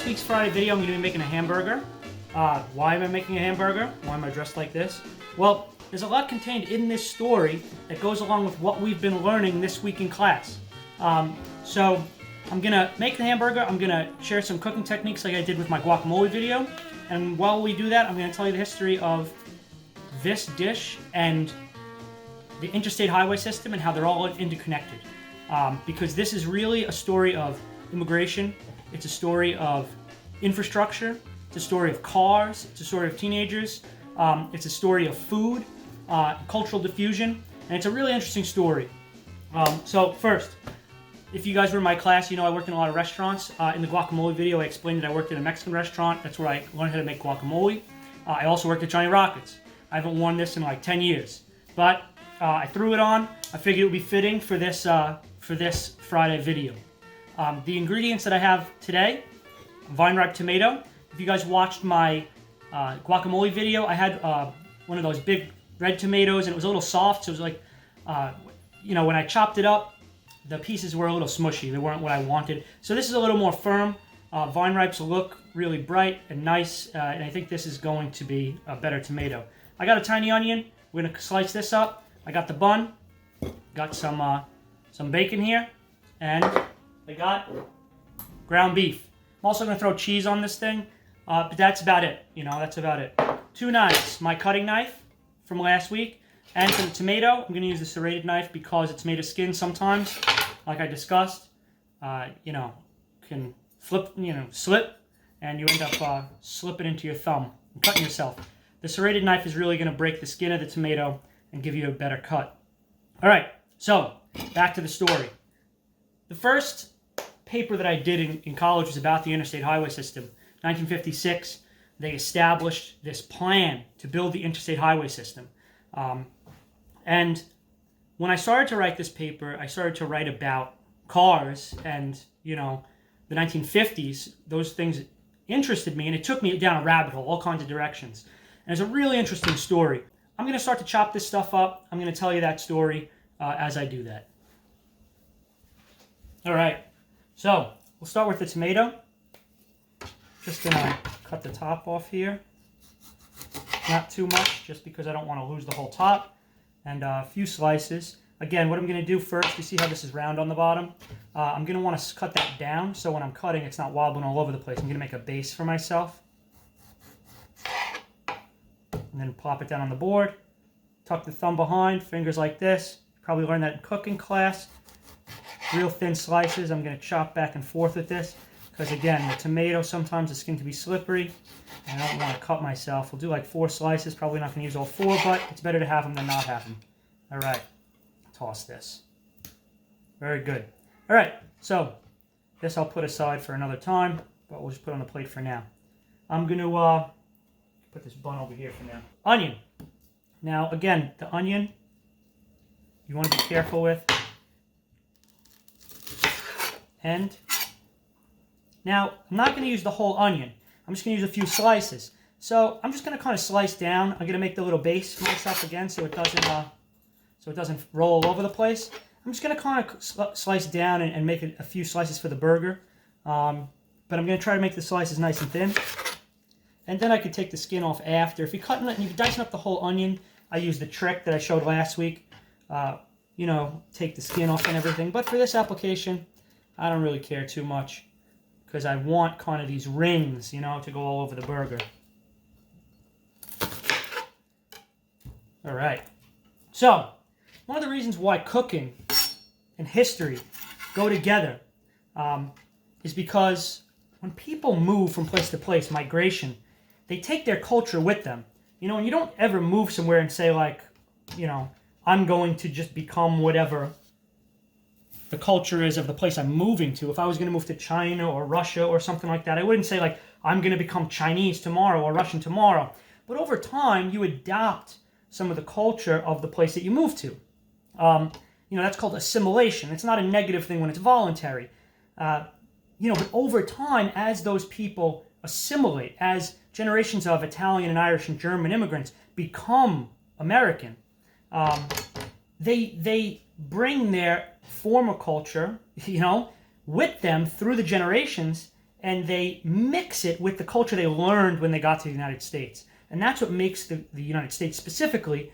this week's Friday video, I'm going to be making a hamburger. Why am I making a hamburger? Why am I dressed like this? Well, there's a lot contained in this story that goes along with what we've been learning this week in class. So I'm going to make the hamburger. I'm going to share some cooking techniques like I did with my guacamole video. And while we do that, I'm going to tell you the history of this dish and the Interstate-Highway system and how they're all interconnected. Because this is really a story of immigration. It's a story of infrastructure. It's a story of cars. It's a story of teenagers. It's a story of food, cultural diffusion, and it's a really interesting story. So first, if you guys were in my class, you know I worked in a lot of restaurants. In the guacamole video, I explained that I worked in a Mexican restaurant. That's where I learned how to make guacamole. I also worked at Johnny Rockets. I haven't worn this in like 10 years, but I threw it on. I figured it would be fitting for this Friday video. The ingredients that I have today: vine-ripe tomato. If you guys watched my guacamole video, I had one of those big red tomatoes, and it was a little soft, so it was like, when I chopped it up, the pieces were a little smushy. They weren't what I wanted. So this is a little more firm. Vine-ripes look really bright and nice, and I think this is going to be a better tomato. I got a tiny onion. We're going to slice this up. I got the bun. Got some bacon here, and I got ground beef. I'm also going to throw cheese on this thing, but that's about it. That's about it. 2 knives. My cutting knife from last week. And for the tomato, I'm going to use the serrated knife because it's made of skin sometimes, like I discussed. Can slip, and you end up slipping into your thumb and cutting yourself. The serrated knife is really going to break the skin of the tomato and give you a better cut. All right, so back to the story. The first paper that I did in college was about the Interstate-Highway system. 1956, they established this plan to build the Interstate-Highway system. And when I started to write this paper, I started to write about cars and, the 1950s. Those things interested me, and it took me down a rabbit hole, all kinds of directions. And it's a really interesting story. I'm going to start to chop this stuff up. I'm going to tell you that story as I do that. All right, so we'll start with the tomato. Just going to cut the top off here. Not too much, just because I don't want to lose the whole top. And a few slices. Again, what I'm going to do first, you see how this is round on the bottom? I'm going to want to cut that down so when I'm cutting, it's not wobbling all over the place. I'm going to make a base for myself. And then plop it down on the board. Tuck the thumb behind, fingers like this. Probably learned that in cooking class. Real thin slices. I'm going to chop back and forth with this. Because again, the tomato, sometimes the skin can be slippery. And I don't want to cut myself. We'll do like 4 slices. Probably not going to use all 4, but it's better to have them than not have them. All right. Toss this. Very good. All right. So this I'll put aside for another time, but we'll just put it on the plate for now. I'm going to put this bun over here for now. Onion. Now, again, the onion, you want to be careful with. And now, I'm not going to use the whole onion. I'm just going to use a few slices. So I'm just going to kind of slice down. I'm going to make the little base for myself again so it doesn't roll all over the place. I'm just going to kind of slice down and make a few slices for the burger. But I'm going to try to make the slices nice and thin. And then I could take the skin off after. If you're cutting it and you're dicing up the whole onion, I use the trick that I showed last week. Take the skin off and everything. But for this application, I don't really care too much, because I want kind of these rings, to go all over the burger. All right. So, one of the reasons why cooking and history go together is because when people move from place to place, migration, they take their culture with them. And you don't ever move somewhere and say like, I'm going to just become whatever the culture is of the place I'm moving to. If I was going to move to China or Russia or something like that, I wouldn't say like, I'm going to become Chinese tomorrow or Russian tomorrow. But over time, you adopt some of the culture of the place that you move to. That's called assimilation. It's not a negative thing when it's voluntary. But over time, as those people assimilate, as generations of Italian and Irish and German immigrants become American, they bring their former culture, with them through the generations, and they mix it with the culture they learned when they got to the United States. And that's what makes the United States specifically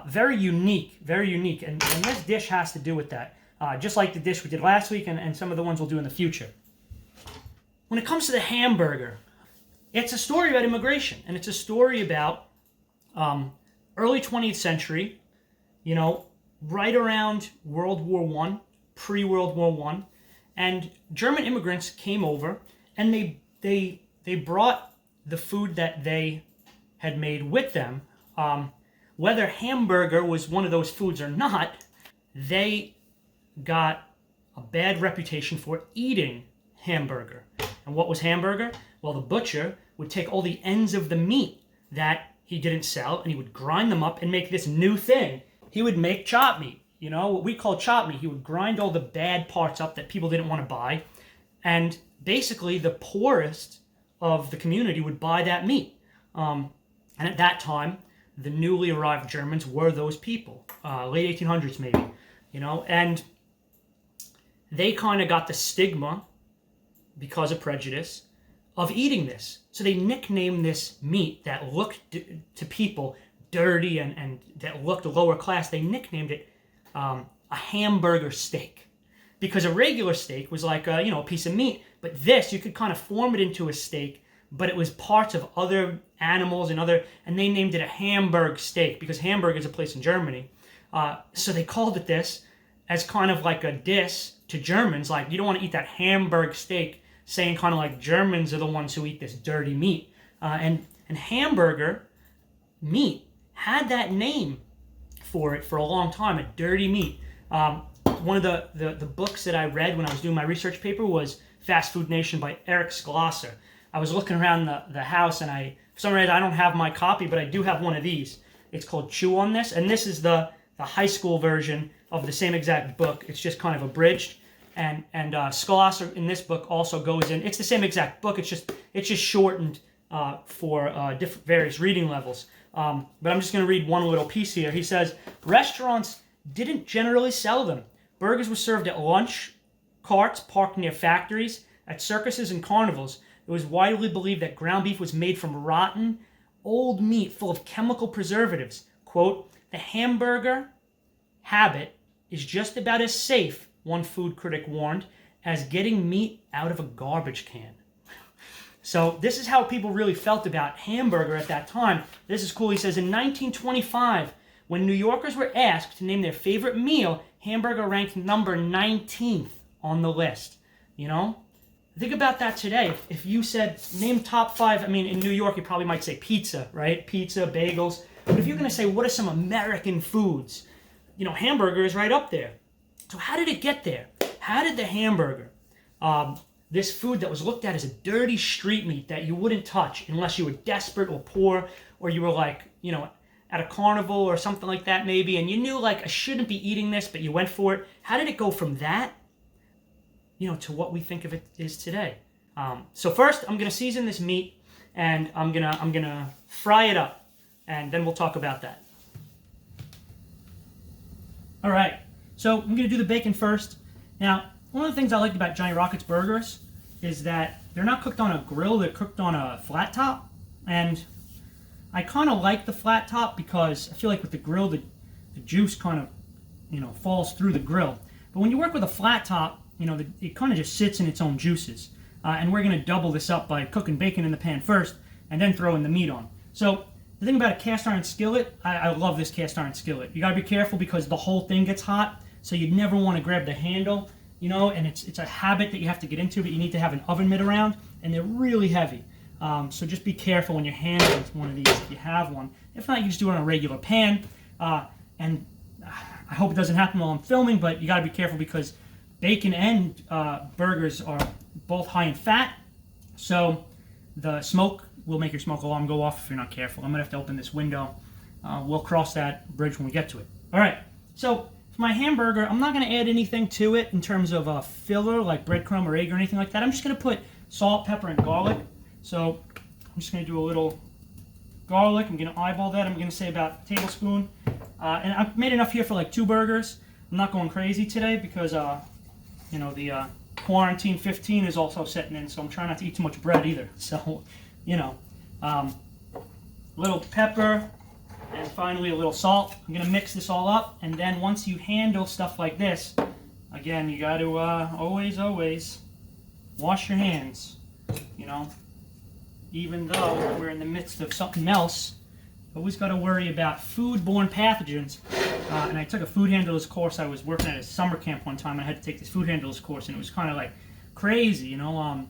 very unique, very unique. And this dish has to do with that, just like the dish we did last week and some of the ones we'll do in the future. When it comes to the hamburger, it's a story about immigration, and it's a story about early 20th century, right around World War I, pre-World War I, and German immigrants came over, and they brought the food that they had made with them. Whether hamburger was one of those foods or not, they got a bad reputation for eating hamburger. And what was hamburger? Well, the butcher would take all the ends of the meat that he didn't sell, and he would grind them up and make this new thing. He would make chop meat, what we call chop meat. He would grind all the bad parts up that people didn't want to buy, and basically the poorest of the community would buy that meat. And at that time, the newly arrived Germans were those people, late 1800s maybe, and they kind of got the stigma, because of prejudice, of eating this. So they nicknamed this meat that looked to people dirty and that looked lower class, they nicknamed it a hamburger steak. Because a regular steak was like a piece of meat, but this, you could kind of form it into a steak, but it was parts of other animals and they named it a Hamburg steak, because Hamburg is a place in Germany. So they called it this as kind of like a diss to Germans, like, you don't want to eat that Hamburg steak, saying kind of like Germans are the ones who eat this dirty meat. And hamburger meat had that name for it for a long time, a dirty meat. One of the books that I read when I was doing my research paper was Fast Food Nation by Eric Schlosser. I was looking around the house, and for some reason I don't have my copy, but I do have one of these. It's called Chew on This, and this is the high school version of the same exact book. It's just kind of abridged. And Schlosser in this book also goes in. It's the same exact book. It's just shortened for different various reading levels. But I'm just going to read one little piece here. He says, restaurants didn't generally sell them. Burgers were served at lunch carts parked near factories, at circuses and carnivals. It was widely believed that ground beef was made from rotten, old meat full of chemical preservatives. Quote, the hamburger habit is just about as safe, one food critic warned, as getting meat out of a garbage can. So this is how people really felt about hamburger at that time. This is cool. He says, in 1925, when New Yorkers were asked to name their favorite meal, hamburger ranked number 19th on the list. Think about that today. If you said, name top 5, in New York, you probably might say pizza, right? Pizza, bagels. But if you're going to say, what are some American foods? Hamburger is right up there. So how did it get there? How did the hamburger, this food that was looked at as a dirty street meat that you wouldn't touch unless you were desperate or poor, or you were like, at a carnival or something like that maybe, and you knew like, I shouldn't be eating this, but you went for it. How did it go from that, to what we think of it is today? So first, I'm going to season this meat, and I'm gonna fry it up, and then we'll talk about that. All right. So I'm going to do the bacon first. Now, one of the things I liked about Johnny Rockets burgers is that they're not cooked on a grill, they're cooked on a flat top. And I kind of like the flat top because I feel like with the grill, the juice kind of, falls through the grill. But when you work with a flat top, it kind of just sits in its own juices. And we're going to double this up by cooking bacon in the pan first and then throwing the meat on. So the thing about a cast iron skillet, I love this cast iron skillet. You got to be careful because the whole thing gets hot. So you'd never want to grab the handle, and it's a habit that you have to get into, but you need to have an oven mitt around, and they're really heavy. So just be careful when you're handling one of these if you have one. If not, you just do it on a regular pan. And I hope it doesn't happen while I'm filming, but you got to be careful because bacon and burgers are both high in fat. So the smoke will make your smoke alarm go off if you're not careful. I'm going to have to open this window. We'll cross that bridge when we get to it. All right, so for my hamburger, I'm not going to add anything to it in terms of a filler like breadcrumb or egg or anything like that. I'm just going to put salt, pepper, and garlic. So I'm just going to do a little garlic. I'm going to eyeball that. I'm going to say about a tablespoon. And I've made enough here for like 2 burgers. I'm not going crazy today because, the quarantine 15 is also setting in, so I'm trying not to eat too much bread either. So, you know, a little pepper, and finally a little salt. I'm going to mix this all up, and then once you handle stuff like this, again, you got to always wash your hands, you know. Even though we're in the midst of something else, always got to worry about foodborne pathogens. And I took a food handlers course. I was working at a summer camp one time, and I had to take this food handlers course, and it was kind of like crazy, you know.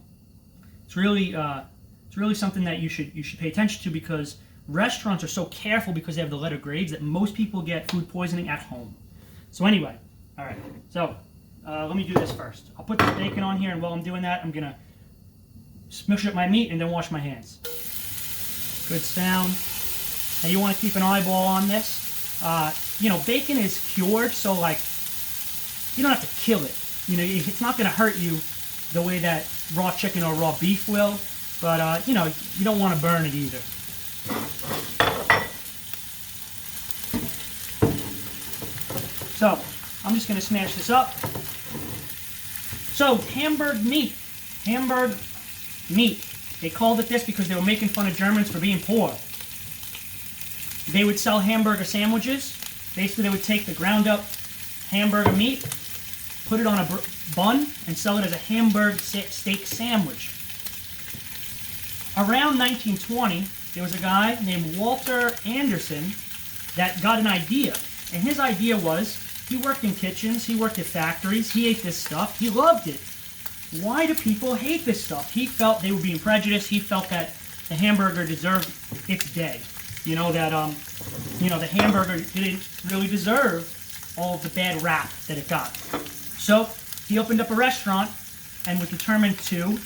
It's really something that you should pay attention to, because restaurants are so careful because they have the letter grades that most people get food poisoning at home. So anyway, all right. So let me do this first. I'll put the bacon on here, and while I'm doing that, I'm gonna smush up my meat and then wash my hands. Good sound. Now you want to keep an eyeball on this. You know, bacon is cured, so like you don't have to kill it. You know, it's not going to hurt you the way that raw chicken or raw beef will, but you know, you don't want to burn it either. So I'm just going to smash this up. So Hamburg meat. They called it this because they were making fun of Germans for being poor. They would sell hamburger sandwiches. Basically, they would take the ground up hamburger meat, put it on a bun, and sell it as a Hamburg steak sandwich. Around 1920, there was a guy named Walter Anderson that got an idea. And his idea was, he worked in kitchens, he worked at factories, he ate this stuff, he loved it. Why do people hate this stuff? He felt they were being prejudiced. He felt that the hamburger deserved its day. You know, that you know, the hamburger didn't really deserve all of the bad rap that it got. So he opened up a restaurant and was determined to,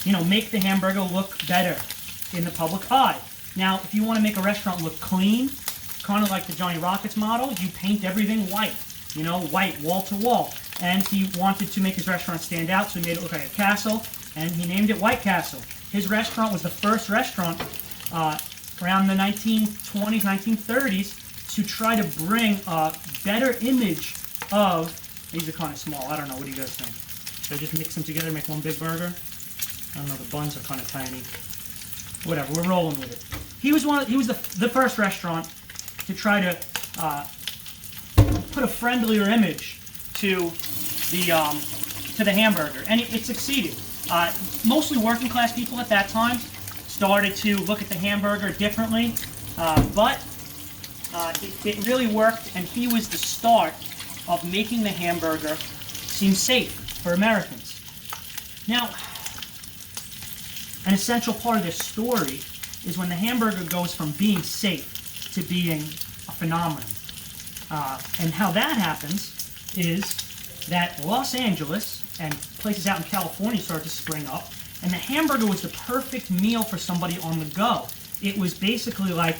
you know, make the hamburger look better in the public eye. Now, if you want to make a restaurant look clean, kind of like the Johnny Rockets model, you paint everything white. You know, white, wall to wall. And he wanted to make his restaurant stand out, so he made it look like a castle, and he named it White Castle. His restaurant was the first restaurant around the 1920s, 1930s to try to bring a better image of, these are kind of small, I don't know, what do you guys think? Should I just mix them together, make one big burger? I don't know, the buns are kind of tiny. Whatever, we're rolling with it. He was the first restaurant to try to put a friendlier image to the hamburger, and it succeeded. Mostly working class people at that time started to look at the hamburger differently, but it really worked, and he was the start of making the hamburger seem safe for Americans. Now, an essential part of this story is when the hamburger goes from being safe to being a phenomenon. And how that happens is that Los Angeles and places out in California started to spring up, and the hamburger was the perfect meal for somebody on the go. It was basically like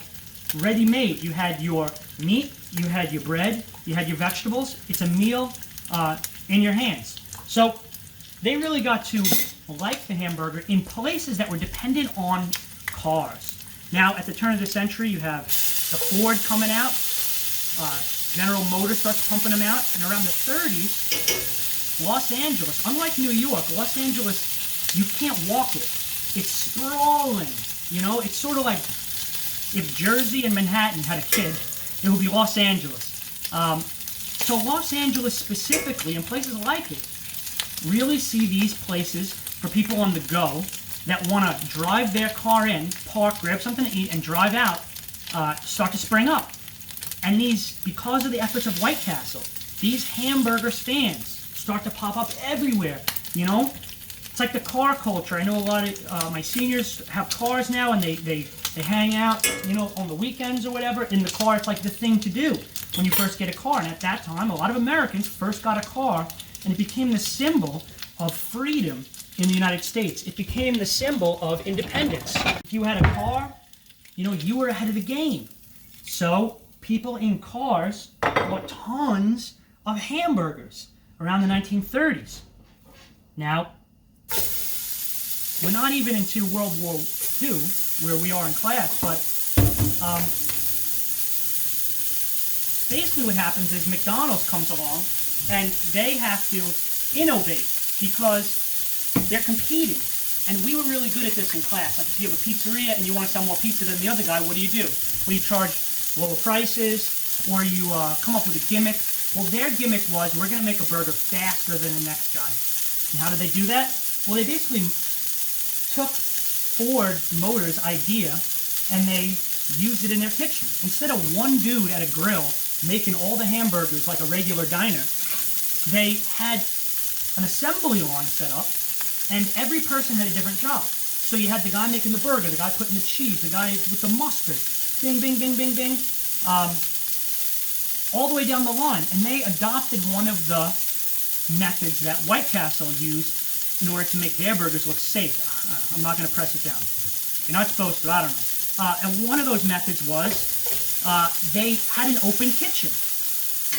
ready-made. You had your meat, you had your bread, you had your vegetables. It's a meal in your hands. So they really got to like the hamburger in places that were dependent on cars. Now, at the turn of the century, you have the Ford coming out. General Motors starts pumping them out. And around the 30s, Los Angeles, unlike New York, Los Angeles, you can't walk it. It's sprawling. You know, it's sort of like if Jersey and Manhattan had a kid, it would be Los Angeles. So Los Angeles specifically, and places like it, really see these places for people on the go that want to drive their car in, park, grab something to eat, and drive out, start to spring up. And these, because of the efforts of White Castle, these hamburger stands start to pop up everywhere, you know? It's like the car culture. I know a lot of my seniors have cars now, and they hang out, you know, on the weekends or whatever. In the car, it's like the thing to do when you first get a car. And at that time, a lot of Americans first got a car, and it became the symbol of freedom in the United States. It became the symbol of independence. If you had a car, you know, you were ahead of the game. So people in cars bought tons of hamburgers around the 1930s. Now, we're not even into World War II, where we are in class, but basically what happens is McDonald's comes along, And they have to innovate because they're competing. And we were really good at this in class. Like if you have a pizzeria and you want to sell more pizza than the other guy, what do? Well, you charge lower prices, or you come up with a gimmick. Well, their gimmick was, we're going to make a burger faster than the next guy. And how did they do that? Well, they basically took Ford Motors' idea and they used it in their kitchen. Instead of one dude at a grill making all the hamburgers like a regular diner, they had an assembly line set up, and every person had a different job. So you had the guy making the burger, the guy putting the cheese, the guy with the mustard, bing, bing, bing, bing, bing, all the way down the line. And they adopted one of the methods that White Castle used in order to make their burgers look safe. I'm not going to press it down. You're not supposed to, I don't know. And one of those methods was they had an open kitchen.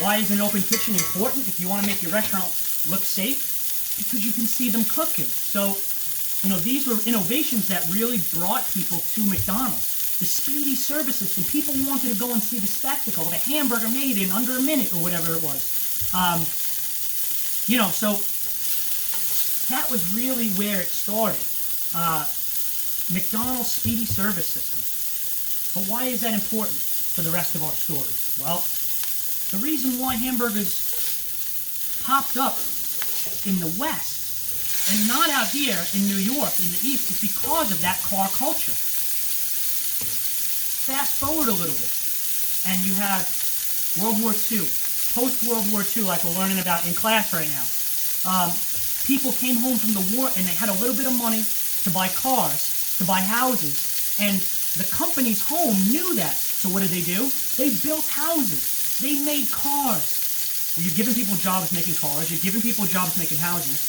Why is an open kitchen important if you want to make your restaurant look safe? Because you can see them cooking. So, these were innovations that really brought people to McDonald's. The speedy service system. People wanted to go and see the spectacle of a hamburger made in under a minute or whatever it was. So that was really where it started. McDonald's speedy service system. But why is that important for the rest of our story? Well, the reason why hamburgers popped up in the West and not out here in New York in the East is because of that car culture. Fast forward a little bit, and you have World War II, post-World War II, like we're learning about in class right now. People came home from the war, and they had a little bit of money to buy cars, to buy houses, and the companies home knew that. So what did? They built houses. They made cars. You're giving people jobs making cars. You're giving people jobs making houses.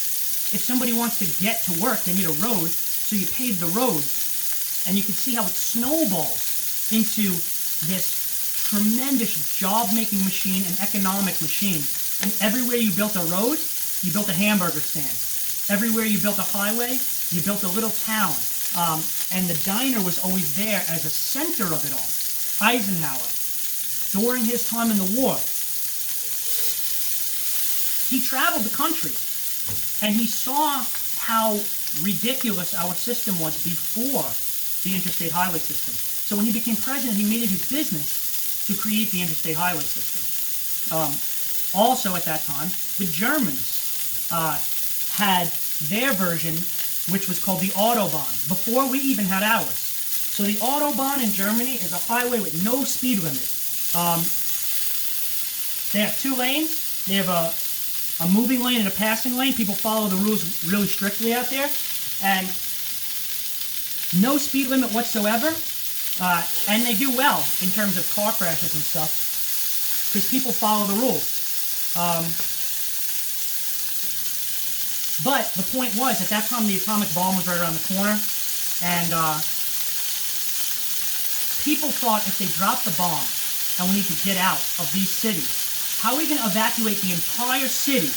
If somebody wants to get to work, they need a road, so you pave the road. And you can see how it snowballs into this tremendous job-making machine and economic machine. And everywhere you built a road, you built a hamburger stand. Everywhere you built a highway, you built a little town. And the diner was always there as a center of it all. Eisenhower, during his time in the war, he traveled the country, and he saw how ridiculous our system was before the Interstate-Highway system. So when he became president, he made it his business to create the Interstate-Highway system. Also at that time, the Germans had their version, which was called the Autobahn, before we even had ours. So the Autobahn in Germany is a highway with no speed limit. They have 2 lanes. They have a moving lane and a passing lane. People follow the rules really strictly out there. And no speed limit whatsoever. And they do well in terms of car crashes and stuff, because people follow the rules. But the point was, at that time, the atomic bomb was right around the corner, and people thought if they dropped the bomb and we need to get out of these cities, how are we going to evacuate the entire city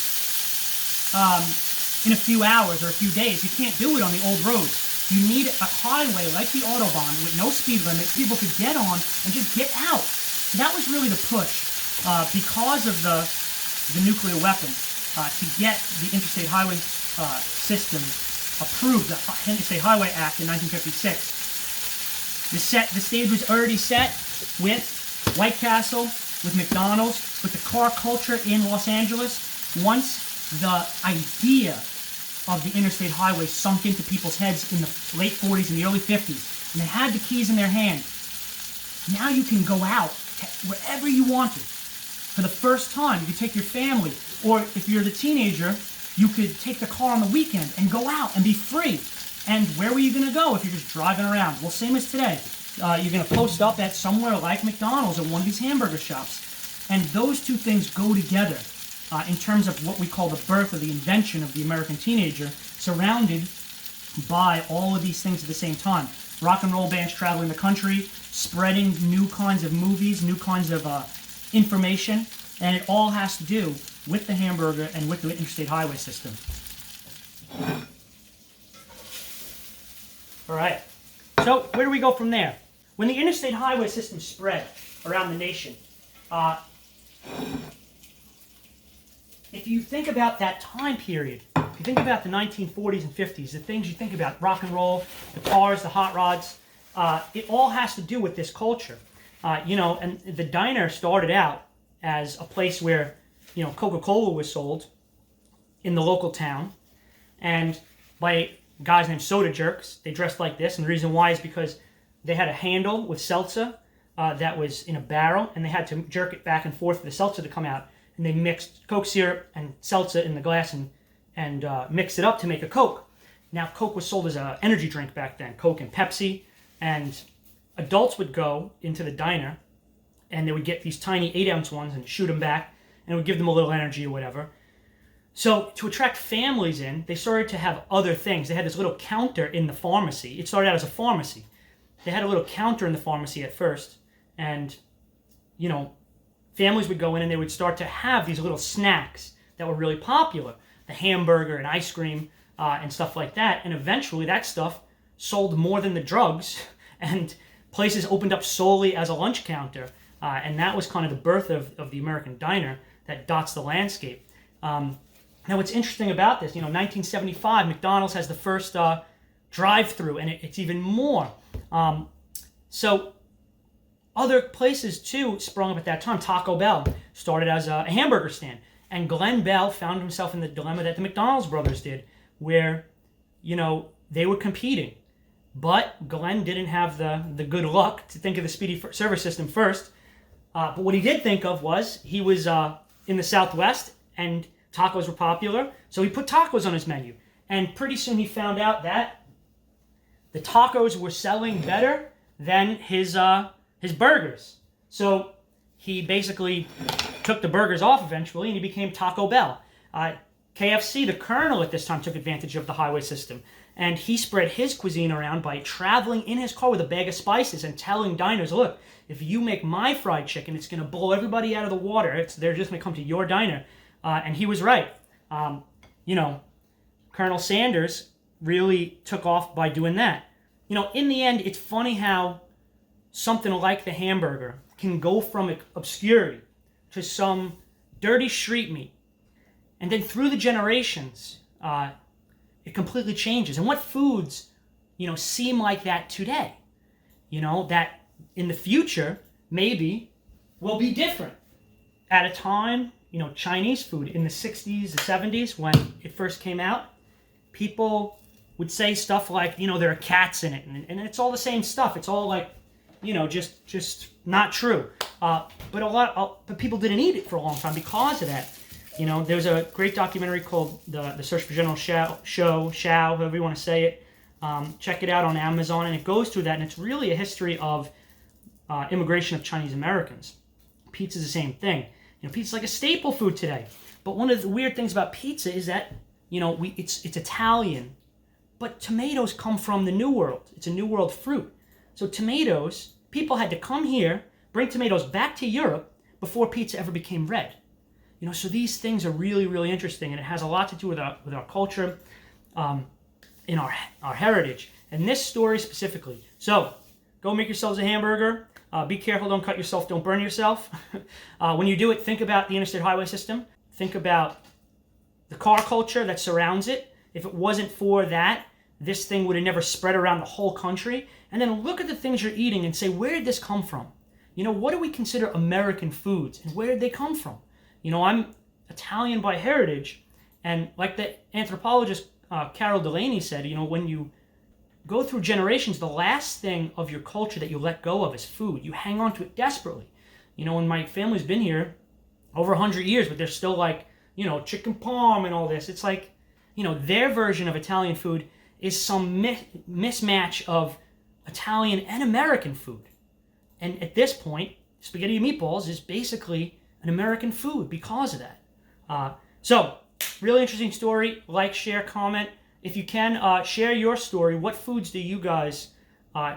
in a few hours or a few days? You can't do it on the old roads. You need a highway like the Autobahn with no speed limit people could get on and just get out. So that was really the push because of the nuclear weapon to get the Interstate Highway system approved, the Interstate Highway Act in 1956. The stage was already set with White Castle, with McDonald's, with the car culture in Los Angeles. Once the idea of the Interstate Highway sunk into people's heads in the late 40s and the early 50s, and they had the keys in their hand, now you can go out to wherever you wanted. For the first time, you could take your family, or if you're the teenager, you could take the car on the weekend and go out and be free. And where were you going to go if you're just driving around? Well, same as today. You're going to post up at somewhere like McDonald's or one of these hamburger shops. And those two things go together in terms of what we call the birth or the invention of the American teenager, surrounded by all of these things at the same time. Rock and roll bands traveling the country, spreading new kinds of movies, new kinds of information, and it all has to do with the hamburger and with the Interstate Highway system. All right, so where do we go from there? When the Interstate Highway system spread around the nation, if you think about that time period, if you think about the 1940s and 50s, the things you think about, rock and roll, the cars, the hot rods, it all has to do with this culture. And the diner started out as a place where, Coca-Cola was sold in the local town, and by guys named soda jerks. They dressed like this, and the reason why is because they had a handle with seltzer that was in a barrel, and they had to jerk it back and forth for the seltzer to come out. And they mixed Coke syrup and seltzer in the glass and mixed it up to make a Coke. Now, Coke was sold as an energy drink back then, Coke and Pepsi, and adults would go into the diner, and they would get these tiny 8-ounce ones and shoot them back, and it would give them a little energy or whatever. So to attract families in, they started to have other things. They had this little counter in the pharmacy. It started out as a pharmacy. They had a little counter in the pharmacy at first, and, families would go in and they would start to have these little snacks that were really popular. The hamburger and ice cream and stuff like that. And eventually that stuff sold more than the drugs, and places opened up solely as a lunch counter. And that was kind of the birth of the American diner that dots the landscape. Now, what's interesting about this, 1975, McDonald's has the first drive-through, and it's even more. So other places, too, sprung up at that time. Taco Bell started as a hamburger stand. And Glenn Bell found himself in the dilemma that the McDonald's brothers did, where, they were competing. But Glenn didn't have the good luck to think of the speedy service system first. But what he did think of was he was in the Southwest, and tacos were popular, so he put tacos on his menu. And pretty soon he found out that the tacos were selling better than his burgers. So he basically took the burgers off eventually, and he became Taco Bell. KFC, the Colonel at this time, took advantage of the highway system, and he spread his cuisine around by traveling in his car with a bag of spices and telling diners, look, if you make my fried chicken, it's going to blow everybody out of the water. They're just going to come to your diner. And he was right. Colonel Sanders really took off by doing that. In the end, it's funny how something like the hamburger can go from obscurity to some dirty street meat. And then through the generations, it completely changes. And what foods, seem like that today? That in the future, maybe, will be different. At a time, Chinese food in the 60s, the 70s, when it first came out, people would say stuff like, there are cats in it, and it's all the same stuff. It's all like, just not true. But people didn't eat it for a long time because of that. There's a great documentary called The Search for General Shao, however you want to say it. Check it out on Amazon, and it goes through that, and it's really a history of immigration of Chinese Americans. Pizza's the same thing. Pizza's like a staple food today. But one of the weird things about pizza is that, it's Italian, but tomatoes come from the New World. It's a New World fruit. So tomatoes, people had to come here, bring tomatoes back to Europe before pizza ever became red. So these things are really, really interesting, and it has a lot to do with our culture, in our heritage, and this story specifically. So, go make yourselves a hamburger. Be careful, don't cut yourself, don't burn yourself. When you do it, think about the Interstate-Highway system. Think about the car culture that surrounds it. If it wasn't for that, this thing would have never spread around the whole country. And then look at the things you're eating and say, where did this come from? What do we consider American foods, and where did they come from? I'm Italian by heritage, and like the anthropologist Carol Delaney said, when you go through generations, the last thing of your culture that you let go of is food. You hang on to it desperately. When my family's been here over 100 years, but they're still like, chicken parm and all this. It's like, their version of Italian food is some mismatch of Italian and American food. And at this point, spaghetti and meatballs is basically an American food because of that. So, really interesting story. Like, share, comment. If you can, share your story. What foods do you guys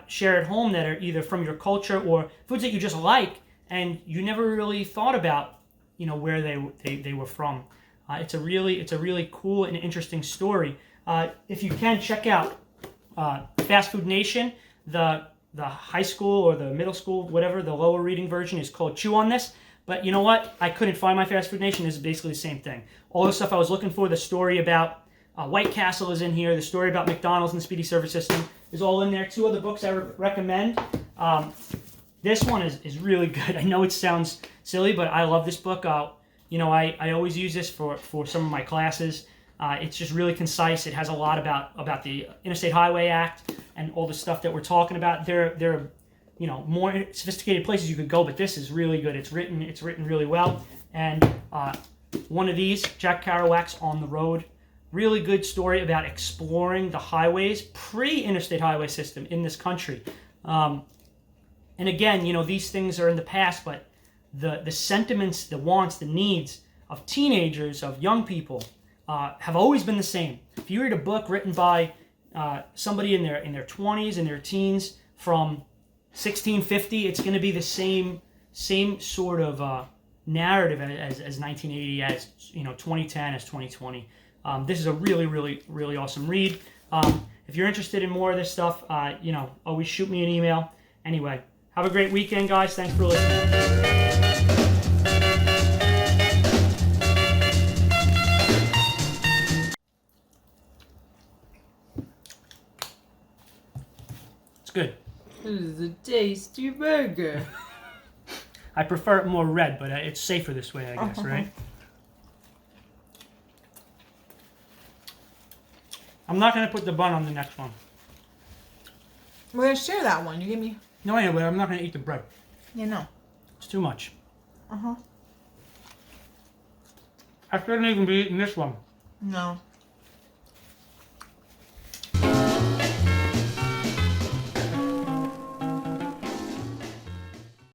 share at home that are either from your culture or foods that you just like and you never really thought about, where they were from? It's a really cool and interesting story. If you can, check out Fast Food Nation. The high school or the middle school, whatever, the lower reading version is called Chew on This. But you know what? I couldn't find my Fast Food Nation. This is basically the same thing. All the stuff I was looking for, the story about White Castle is in here. The story about McDonald's and the speedy service system is all in there. 2 other books I recommend. This one is really good. I know it sounds silly, but I love this book. I always use this for some of my classes. It's just really concise. It has a lot about the Interstate-Highway Act and all the stuff that we're talking about. There are more sophisticated places you could go, but this is really good. It's written really well. And one of these, Jack Kerouac's On the Road, really good story about exploring the highways, pre-interstate highway system in this country. And again, these things are in the past, but the sentiments, the wants, the needs of teenagers, of young people, have always been the same. If you read a book written by somebody in their 20s, in their teens, from 1650, it's going to be the same sort of narrative as 1980, as 2010, as 2020. This is a really, really, really awesome read. If you're interested in more of this stuff, always shoot me an email. Anyway, have a great weekend, guys. Thanks for listening. It's good. This is a tasty burger. I prefer it more red, but it's safer this way, I guess, right? I'm not going to put the bun on the next one. We're going to share that one. You give me... No, anyway, I'm not going to eat the bread. Yeah, no. It's too much. Uh-huh. I shouldn't even be eating this one. No.